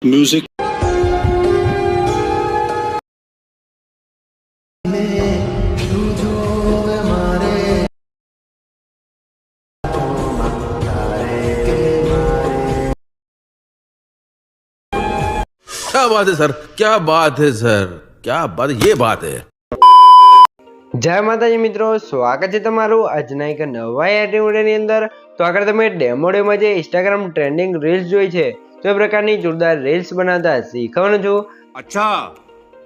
Music. क्या बात है सर, क्या बात है सर, क्या बात, ये बात है। जय माताजी मित्रों, स्वागत है तमारू આજના એક નવા એડિટિંગ વિડિયોની અંદર। તો આગળ તમે ડેમોમાં જે ઇન્સ્ટાગ્રામ ટ્રેન્ડિંગ રીલ્સ જોઈ છે તો એ પ્રકારની જોરદાર રીલ્સ બનાવતા શીખવાનો છું। अच्छा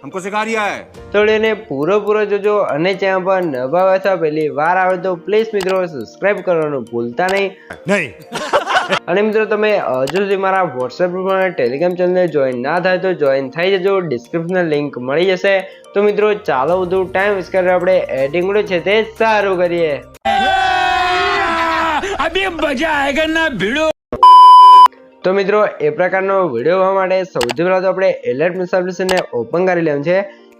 हमको सिखा रिया है। તો એને પૂરો જોજો અને ચેનલ પર નવા હોય તો પહેલી વાર આવે તો પ્લીઝ મિત્રો સબસ્ક્રાઇબ કરવાનું ભૂલતા નહીં। અને મિત્રો તમે હજુ સુધી મારા વોટ્સએપ ગ્રુપ અને ટેલિગ્રામ ચેનલને જોઈન ના થાય તો જોઈન થઈ જજો, ડિસ્ક્રિપ્શનમાં લિંક મળી જશે। તો મિત્રો ચાલો વધુ ટાઈમ વેસ્ટ કરે આપણે એડિટિંગ વિડિયો છે તે સારું કરીએ। अभी मजा आएगा ना भिड़ो। તો મિત્રો એ પ્રકારનો વિડીયો જોવા માટે સૌથી પહેલા તો આપણે એલર્ટ એપ્લિકેશનને ઓપન કરી લેવાનું છે।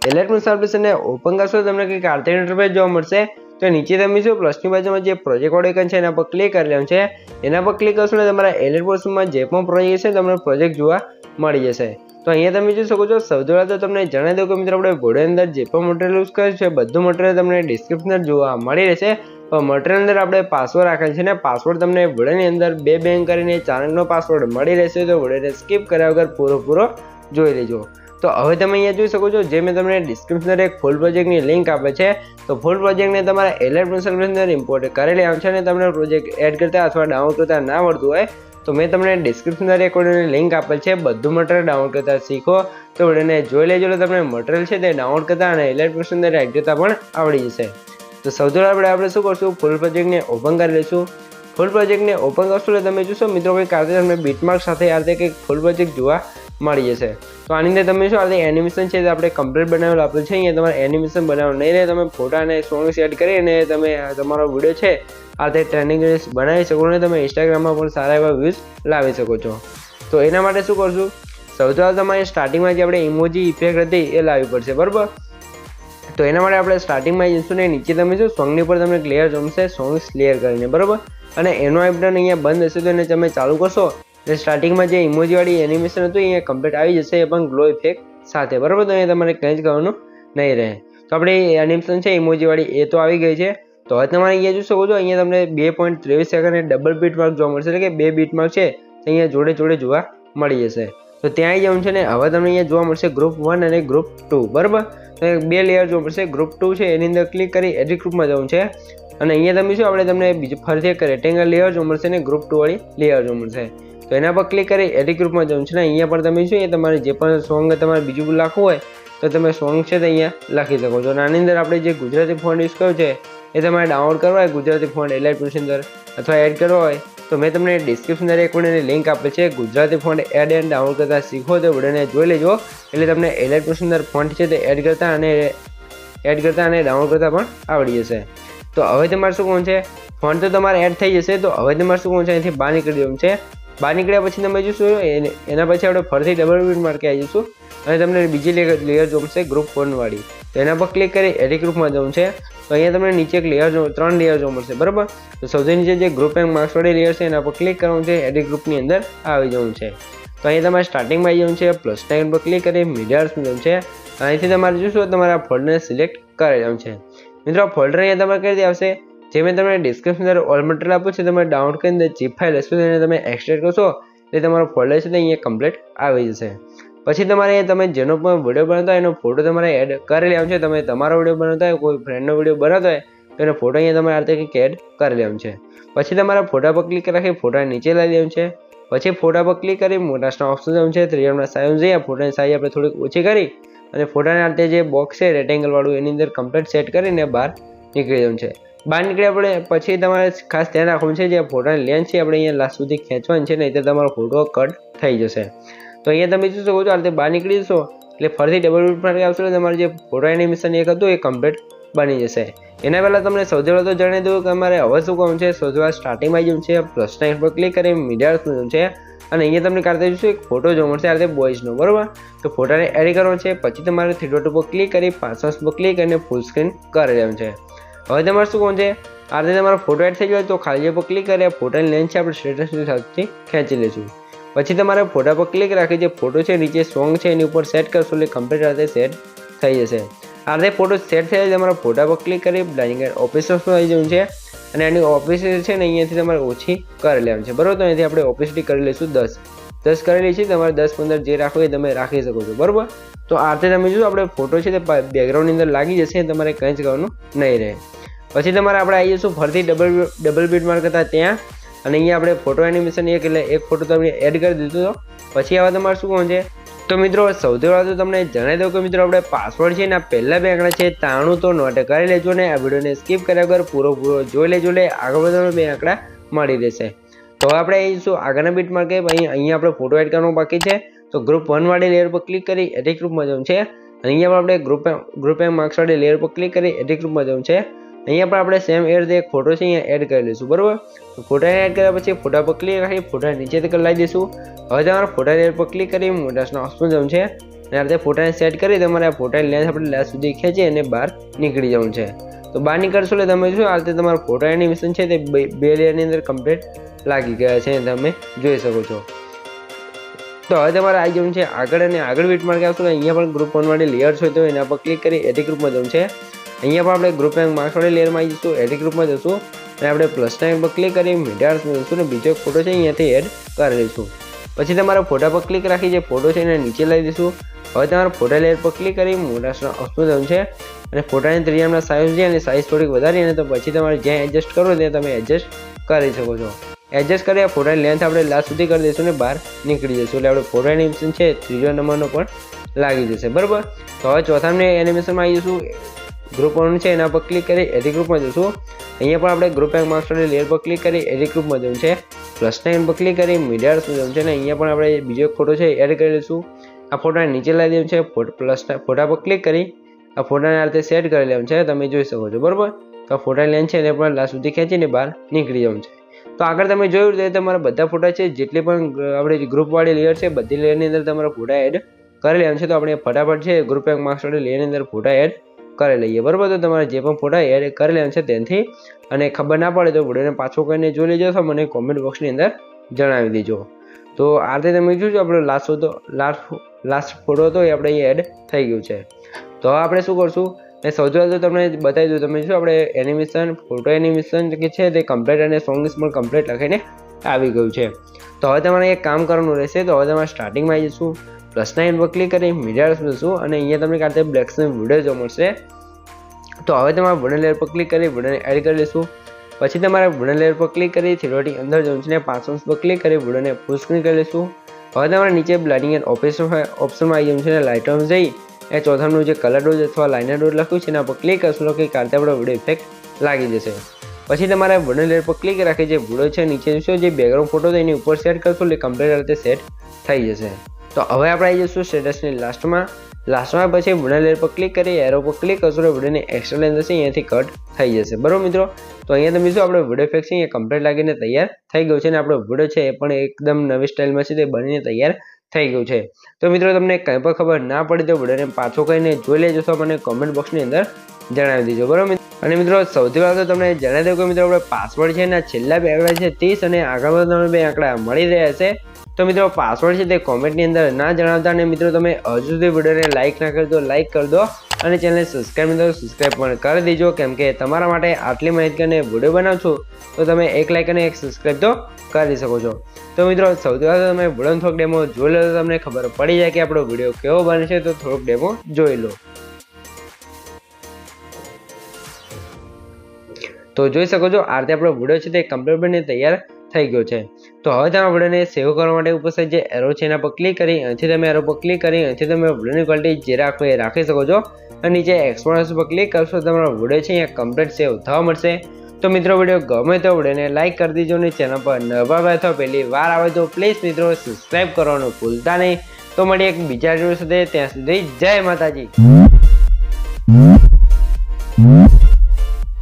એલર્ટ એપ્લિકેશનને ઓપન કરશો તો તમને કંઈક આર્ટિક ઇન્ટરફેસ જોવા મળશે। તો નીચે તમે શું પ્લસની બાજુમાં જે પ્રોજેક્ટ વાળું આઇકન છે એના પર ક્લિક કરી લેવાનું છે। એના પર ક્લિક કરશો ને તમારા એલર્ટ એપ્લિકેશનમાં જે પણ પ્રોજેક્ટ છે તમને પ્રોજેક્ટ જોવા મળી જશે। તો અહીંયા તમે જોઈ શકો છો। સૌથી પહેલા તો તમને જણાવી દઉં કે મિત્રો આપણે વિડીયો અંદર જે પણ મટીરિયલ યુઝ કર્યું છે બધું મટીરિયલ તમને ડિસ્ક્રિપ્શનમાં જોવા મળી રહેશે। તો મટીરિયલ અંદર આપણે પાસવર્ડ રાખેલ છે ને પાસવર્ડ તમને વિડીયોની અંદર 2 બેંક કરીને 4 અંકનો પાસવર્ડ મળી રહેશે। તો વિડીયોને સ્કીપ કર્યા વગર પૂરો જોઈ લેજો। તો હવે તમે અહીંયા જોઈ શકો છો જે મેં તમને ડિસ્ક્રિપ્શનમાં એક ફૂલ પ્રોજેક્ટની લિંક આપે છે। તો ફૂલ પ્રોજેક્ટને તમારા એલર્ટ એપ્લિકેશનની અંદર ઇમ્પોર્ટ કરી લેવાનું છે અને તમને પ્રોજેક્ટ એડ કરતા અથવા ડાઉનલોડ કરતા ના આવડતું હોય તો મેં તમને ડિસ્ક્રિપ્શનમાં એક વિડીયોની લિંક આપેલ છે। બધું મટીરિયલ ડાઉનલોડ કરતા શીખો તો વિડીયોને જોઈ લેજો એટલે તમને મટીરિયલ છે તે ડાઉનલોડ કરતા અને એલર્ટ એપ્લિકેશનની અંદર એડ કરતા પણ આવડી જશે। તો સૌથી પહેલાં આપણે શું કરશું, ફૂલ પ્રોજેક્ટને ઓપન કરી લઈશું। ફૂલ પ્રોજેક્ટને ઓપન કરશું એટલે તમે જોશો મિત્રો કંઈક આ રીતે તમને બીટમાર્ક સાથે આ રીતે કંઈક ફૂલ પ્રોજેક્ટ જોવા મળી જશે। તો આની અંદર તમે શું આ રીતે એનિમેશન છે તે આપણે કમ્પ્લીટ બનાવેલું આપેલું છે। અહીંયા તમારે એનિમેશન બનાવવાનું નહીં રહે, તમે ફોટા અને સોંગ્સ એડ કરીને તમે તમારો વિડીયો છે આ રીતે ટ્રેન્ડિંગ રીલ્સ બનાવી શકો અને તમે ઇન્સ્ટાગ્રામમાં પણ સારા એવા વ્યૂઝ લાવી શકો છો। તો એના માટે શું કરશું, સૌથી પહેલાં તમારે સ્ટાર્ટિંગમાં જે આપણે ઇમોજી ઇફેક્ટ હતી એ લાવવી પડશે, બરાબર। તો એના માટે આપણે સ્ટાર્ટિંગમાં જઈશું ને નીચે તમે શું સોંગની ઉપર તમને ક્લિયર જમશે, સોંગ્સ ક્લિયર કરીને, બરાબર। અને એનો આઈ બટન અહીંયા બંધ હશે તો એને તમે ચાલુ કરશો એટલે સ્ટાર્ટિંગમાં જે ઇમોજીવાળી એનિમેશન હતું અહીંયા કમ્પ્લીટ આવી જશે, એ પણ ગ્લો ઇફેક્ટ સાથે, બરાબર। તો અહીંયા તમારે કંઈ જ કરવાનું નહીં રહે। તો આપણી એનિમેશન છે ઇમોજીવાળી એ તો આવી ગઈ છે। તો હવે તમારે અહીંયા જોઈ શકો છો અહીંયા તમને 2.23 સેકન્ડ ડબલ બીટ માર્ક જોવા મળશે, એટલે કે 2 બીટ માર્ક છે તો અહીંયા જોડે જોવા મળી જશે। તો ત્યાં આવી જવાનું છે ને હવે તમને અહીંયા જોવા મળશે ગ્રુપ 1 અને ગ્રુપ 2, બરાબર। તો 2 લેયર જોવા મળશે। ગ્રુપ 2 છે એની અંદર ક્લિક કરી એડિટ ગ્રુપમાં જવું છે અને અહીંયા તમે શું આપણે તમને બીજું ફરીથી એક રેક્ટેંગલ લેયર જોવા મળશે ને ગ્રુપ 2 વાળી લેયર જોવા મળશે। તો એના પર ક્લિક કરી એડિટ ગ્રુપમાં જવું છે ને અહીંયા પર તમે શું તમારે જે પણ સોંગ તમારે બીજું લખવું હોય તો તમે સોંગ છે તે અહીંયા લખી શકો છો। અને આની અંદર આપણે જે ગુજરાતી ફોન્ટ યુઝ કર્યો છે એ તમારે ડાઉનલોડ કરવા હોય ગુજરાતી ફોન્ટ એલર્ટ એપ્લિકેશન અંદર અથવા એડ કરવા હોય તો મેં તમને ડિસ્ક્રિપ્શનમાં એક વિડીયોની લિંક આપે છે। ગુજરાતી ફોન્ટ એડ એન્ડ ડાઉનલોડ કરતા શીખો તો વિડીયોને જોઈ લેજો એટલે તમને એલર્ટ એપ્લિકેશન અંદર ફોન્ટ છે તે એડ કરતા અને ડાઉનલોડ કરતા પણ આવડી જશે। તો હવે તમારે શું કરવાનું છે, ફોન્ટ તો તમારે એડ થઈ જશે। તો હવે તમારે શું કરવાનું છે, અહીંથી બહાર નીકળી જવાનું છે। બહાર નીકળ્યા પછી તમે જોશો એના પછી આપણે ફરીથી ડબલ બીટ માર્કે આવી જઈશું અને તમને બીજી લેયર જોમશે ગ્રુપ 1 વાળી। તો એના પર ક્લિક કરી એડિટ ગ્રુપમાં જવું છે। તો અહીંયા તમને નીચે એક લેયર 3 લેયર જોવા મળશે, બરાબર। તો સૌથી નીચે જે ગ્રુપ એન્ડ માર્ક્સ વાળી લેયર છે એના પર ક્લિક કરવાનું છે, એડિટ ગ્રુપની અંદર આવી જવું છે। તો અહીંયા તમારે સ્ટાર્ટિંગમાં આવી જવું છે, પ્લસ ટાઇમ પર ક્લિક કરી મીડિયામાં જવું છે। અહીંથી તમારે જોશો તમારા ફોલ્ડરને સિલેક્ટ કરી લેવાનું છે। મિત્રો ફોલ્ડર અહીંયા તમારે કરી દે આવશે જે મેં તમને ડિસ્ક્રિપ્શન અંદર ઓલ મટીરિયલ આપ્યું છે, તમે ડાઉનલોડ કરીને જીપ ફાઇલ હશે તેને તમે એક્સટ્રેક્ટ કરશો એટલે તમારો ફોલ્ડર છે તે અહીંયા કમ્પ્લીટ આવી જશે। પછી તમારે તમે જેનો પણ વિડીયો બનાવતા હોય એનો ફોટો તમારે એડ કરી લેવાનો છે। તમે તમારો વિડીયો બનાવતા હોય, કોઈ ફ્રેન્ડનો વિડીયો બનાવતા હોય તો એનો ફોટો અહીંયા તમારે આ રીતે કંઈક એડ કરી લેવાનો છે। પછી તમારા ફોટા પર ક્લિક રાખી ફોટા નીચે લાવી દેવાનું છે। પછી ફોટા પર ક્લિક કરી મોટાના ઓપ્શન જવાનું છે, 3 સાઈઝ જઈએ, ફોટાની સાઈઝ આપણે થોડીક ઓછી કરી અને ફોટાને આ રીતે જે બોક્સ છે રેક્ટેંગલ વાળું એની અંદર કમ્પ્લીટ સેટ કરીને બહાર નીકળી જવાનું છે। બહાર નીકળ્યા આપણે પછી તમારે ખાસ ધ્યાન રાખવાનું છે જે ફોટાની લેન્થ છે આપણે અહીંયા લાસ્ટ સુધી ખેંચવાની છે, નહીં તો તમારો ફોટો કટ થઈ જશે। તો અહીંયા તમે જોઈ શકો છો આ રીતે બહાર નીકળી જશો એટલે ફરીથી ડબલ બીટ માર્ક આવશે એટલે તમારું જે ફોટો એનિમેશન એક હતું એ કમ્પ્લીટ બની જશે। એના પહેલાં તમને સૌથી પહેલાં તો જણાવી દઉં કે અમારે હવે શું કરવું છે, સૌથી પહેલાં સ્ટાર્ટિંગમાં આવી જવું છે, પ્લસ ટાઇમ પર ક્લિક કરી મીડિયામાં જવું છે અને અહીંયા તમને કાઢતા જોઈશું એક ફોટો જોવા મળશે આ રીતે બોયઝનો, બરાબર। તો ફોટાને એડ કરવાનો છે। પછી તમારે 3 ડોટ ઉપર ક્લિક કરી 5 પર ક્લિક કરીને ફૂલ સ્ક્રીન કરી લેવાનું છે। હવે તમારે શું કરવું છે, આ રીતે તમારો ફોટો એડ થઈ ગયો તો ખાલી પર ક્લિક કરી ફોટાની લેન્થ છે આપણે સ્ટેટસની સાથે ખેંચી લઈશું। પછી તમારે ફોટા પર ક્લિક રાખી જે ફોટો છે નીચે સોંગ છે એની ઉપર સેટ કરશો એટલે કમ્પ્લીટ રીતે સેટ થઈ જશે. આ રીતે ફોટો સેટ થઈ જાય તમારા ફોટા પર ક્લિક કરી બ્લેન્ડિંગ એન્ડ ઓપેસિટી આવી જવું છે અને એની ઓપેસિટી છે ને અહીંયાથી તમારે ઓછી કરી લેવાની છે. બરાબર, તો અહીંયાથી આપણે ઓપેસિટી કરી લઈશું 10 કરેલી છે. તમારે 10-15 જે રાખો એ તમે રાખી શકો છો. બરાબર, તો આ રીતે તમે જોશો આપણે ફોટો છે તે બેકગ્રાઉન્ડની અંદર લાગી જશે, તમારે કંઈ જ કરવાનું નહીં રહે. પછી તમારે આપણે આવી જઈશું ફરીથી ડબલ બીટ માર્ક હતા ત્યાં અને અહીંયા આપણે ફોટો એનિમેશન એટલે એક ફોટો તમને એડ કરી દીધો. પછી આવા તમારે શું કહું છે તો મિત્રો સૌથી પહેલાં તો તમને જણાવી દઉં કે મિત્રો આપણે પાસવર્ડ છે ને પહેલા બે આંકડા છે 93 તો નોટ કરી લેજો ને આ વિડીયોને સ્કીપ કર્યા વગર પૂરો જોઈ લેજો એટલે આગળ વધવાનો બે આંકડા મળી રહેશે. તો આપણે આવીશું આગળના બીટ માર્કે અહીંયા આપણે ફોટો એડ કરવાનો બાકી છે. તો ગ્રુપ 1 વાળી લેયર પર ક્લિક કરી એડિટ ગ્રુપમાં જવું છે. અહીંયા પણ આપણે ગ્રુપ એમ માર્ક્સ વાળી લેયર પર ક્લિક કરી એડિટ ગ્રુપમાં જવું છે. અહીંયા પણ આપણે સેમ એ રીતે એક ફોટો છે અહીંયા એડ કરી લઈશું. બરાબર, તો ફોટાને એડ કર્યા પછી ફોટા પર ક્લિક રાખી ફોટા નીચે તક લાવી દઈશું. હવે તમારે ફોટા લેયર પર ક્લિક કરી મોટાસનો ઓપ્શન જવું છે અને આ રીતે ફોટાને સેટ કરી તમારે આ ફોટાની લેન્થ આપણે લાસ્ટ સુધી ખેંચી અને બહાર નીકળી જવું છે. તો બહાર નીકળશો એટલે તમે જો આ રીતે તમારું ફોટો એનિમેશન છે તે બે લેયરની અંદર કમ્પ્લીટ લાગી ગયા છે તમે જોઈ શકો છો. તો હવે તમારે આવી જવું છે આગળ અને આગળ બીટ માર્ક આવશો અહીંયા પણ ગ્રુપ 1 વાળી લેયર છે તો એના પર ક્લિક કરી એડિટ ગ્રુપમાં જવું છે. અહીંયા પણ આપણે ગ્રુપ એન્ડ માર્ક્સ વાળી લેયરમાં આવી જઈશું, એડિટ ગ્રુપમાં જશું અને આપણે પ્લસ ટાઈમ પર ક્લિક કરી મીડિયામાં જશું અને બીજો એક ફોટો છે અહીંયાથી એડ કરી લઈશું. પછી તમારા ફોટા પર ક્લિક રાખી જે ફોટો છે એને નીચે લઈ દઈશું. હવે તમારા ફોટા લેયર પર ક્લિક કરી મોટા ઓપ્શન જવું છે અને ફોટાની ત્રિજ્યાના સાઇઝ છે અને સાઇઝ થોડીક વધારી અને તો પછી તમારે જ્યાં એડજસ્ટ કરો ત્યાં તમે એડજસ્ટ કરી શકો છો. એડજસ્ટ કરી ફોટાની લેન્થ આપણે લાસ્ટ સુધી કરી દઈશું ને બહાર નીકળી જઈશું એટલે આપણે ફોટો એનિમેશન છે ત્રીજો નંબરનો પણ લાગી જશે. બરાબર, તો હવે ચોથા એનિમેશનમાં આવી જઈશું. ગ્રુપ 1 છે એના પર ક્લિક કરી એડિટ ગ્રુપમાં જશું. અહીંયા પણ આપણે ગ્રુપ એન્ડ માર્ક્સ વાળી લેયર પર ક્લિક કરી એડિટ ગ્રુપમાં જવું છે. પ્લસ ટાઈમ પર ક્લિક કરી મીડિયામાં જવું છે અને અહીંયા પણ આપણે બીજો એક ફોટો છે એડ કરી લઈશું. આ ફોટાને નીચે લાવી દેવું છે. ફોટા પર ક્લિક કરી આ ફોટાને આ રીતે સેટ કરી લેવાનું છે તમે જોઈ શકો છો. બરાબર, તો આ ફોટાની લેન્થ છે એને પણ લાસ્ટ સુધી ખેંચીને બહાર નીકળી જવું છે. તો આગળ તમે જોયું તે તમારા બધા ફોટા છે જેટલી પણ આપણે ગ્રુપવાળી લેયર છે બધી લેયરની અંદર તમારા ફોટા એડ કરી લેવાનું છે. તો આપણે ફટાફટ છે ગ્રુપ એન્ડ માર્ક્સ વાળી લેયરની અંદર ફોટા એડ કરી લઈએ. બરાબર, તો તમારે જે પણ ફોટા એડ કરી લેવાનું છે તેનાથી અને ખબર ના પડે તો વિડીયોને પાછો કરીને જોઈ લેજો તો મને કોમેન્ટ બોક્સની અંદર જણાવી દેજો. તો આ રીતે તમે જોજો આપણો લાસ્ટ ફોટો હતો એ આપણે અહીંયા એડ થઈ ગયું છે. તો હવે આપણે શું કરશું એ સૌથી પહેલાં તો તમને બતાવી દઉં તમે શું આપણે એનિમેશન ફોટો એનિમેશન કે છે તે કમ્પ્લીટ અને સોંગ્સ પણ કમ્પ્લીટ લખીને આવી ગયું છે. તો હવે તમારે એક કામ કરવાનું રહેશે. તો હવે તમારે સ્ટાર્ટિંગમાં આવી જઈશું, પ્લસ 9 પર ક્લિક કરી મીડિયા જશું અને અહીંયા તમને કાંતે બ્લેક્સનો વિડીયો જોવા મળશે. તો હવે તમારે વોર્ડન લેયર પર ક્લિક કરી વોર્ડન એડ કરી લઈશું. પછી તમારે વોર્ડન લેયર પર ક્લિક કરી થીરોટી અંદર જવું છે ને 5 પર ક્લિક કરી વોર્ડનને ફૂલ સ્ક્રીન કરી લઈશું. હવે તમારે નીચે બ્લેન્ડિંગ એન્ડ ઓપ્શનમાં આવી જવું છે ને લાઇટ ઓફ જઈ એ ચોથાનું જે કલર ડોઝ અથવા લાઇનર ડોઝ લખ્યું છે એના પર ક્લિક કરશો કે કાંતે આપણો વિડીયો ઇફેક્ટ લાગી જશે. પછી તમારે વોર્ડન લેયર પર ક્લિક રાખી જે વિડીયો છે નીચે જોશો જે બેકગ્રાઉન્ડ ફોટો તો એની ઉપર સેટ કરશો એટલે કમ્પ્લીટ રીતે સેટ થઈ જશે. તો હવે આપણે આવી જઈશું સ્ટેટસની લાસ્ટમાં પછી વોર્ડન લેયર પર ક્લિક કરી એરો પર ક્લિક કરશો એટલે વિડીયોની એક્સ્ટ્રા લેન્થ હશે અહીંયાથી કટ થઈ જશે. બરાબર મિત્રો, તો અહીંયા તમે શું આપણે વિડીયો ઇફેક્ટ છે એ કમ્પ્લીટ લાગીને તૈયાર થઈ ગયું છે અને આપણો વિડીયો છે એ પણ એકદમ નવી સ્ટાઇલમાં છે તે બનીને તૈયાર થઈ ગયું છે. તો મિત્રો તમને કંઈ પણ ખબર ના પડી તો વિડીયોને પાછો કહીને જોઈ લેજો તો મને કોમેન્ટ બોક્સની અંદર જણાવી દેજો. બરાબર, અને મિત્રો સૌથી પહેલાં તો તમને જણાવી દઉં કે મિત્રો આપણે પાસવર્ડ છે ને છેલ્લા બે આંકડા છે 30 અને આગળમાં તમને બે આંકડા મળી રહ્યા છે. તો મિત્રો પાસવર્ડ છે તે કોમેન્ટની અંદર ના જણાવતા અને મિત્રો તમે હજુ સુધી વિડીયોને લાઇક ના કરી દો લાઇક કરી દો અને ચેનલને સબસ્ક્રાઈબ ન સબસ્ક્રાઈબ પણ કરી દેજો કેમ કે તમારા માટે આટલી માહિતી અને વિડીયો બનાવું છું તો તમે એક લાઇક અને એક સબસ્ક્રાઈબ તો કરી શકો છો. તો મિત્રો સૌથી પહેલાં તમે વિડીયોનો થોડોક ડેમો જોઈ લો તો તમને ખબર પડી જાય કે આપણો વિડીયો કેવો બને છે. તો થોડોક ડેમો જોઈ લો. તો જોઈ શકો છો આ રીતે આપણો વિડીયો છે તે કમ્પ્લીટ બનીને તૈયાર થઈ ગયો છે. તો હવે તમે વિડીયોને સેવ કરવા માટે ઉપર સાઈડ જે એરો છે એના પર ક્લિક કરી અહીંથી તમે એરો પર ક્લિક કરી અહીંથી તમે વિડીયોની ક્વોલિટી જે રાખો એ રાખી શકો છો અને નીચે એક્સપોર્ટ પર ક્લિક કરશો તો તમારો વિડીયો છે અહીંયા કમ્પ્લીટ સેવ થવા મળશે. તો મિત્રો વિડીયો ગમે તો વિડીયોને લાઇક કરી દેજો અને ચેનલ પર નવા હોય તો પહેલી વાર આવે તો પ્લીઝ મિત્રો સબસ્ક્રાઈબ કરવાનું ભૂલતા નહીં. તો મળીએ એક બીજા વિડીયો સાથે, ત્યાં સુધી જય માતાજી.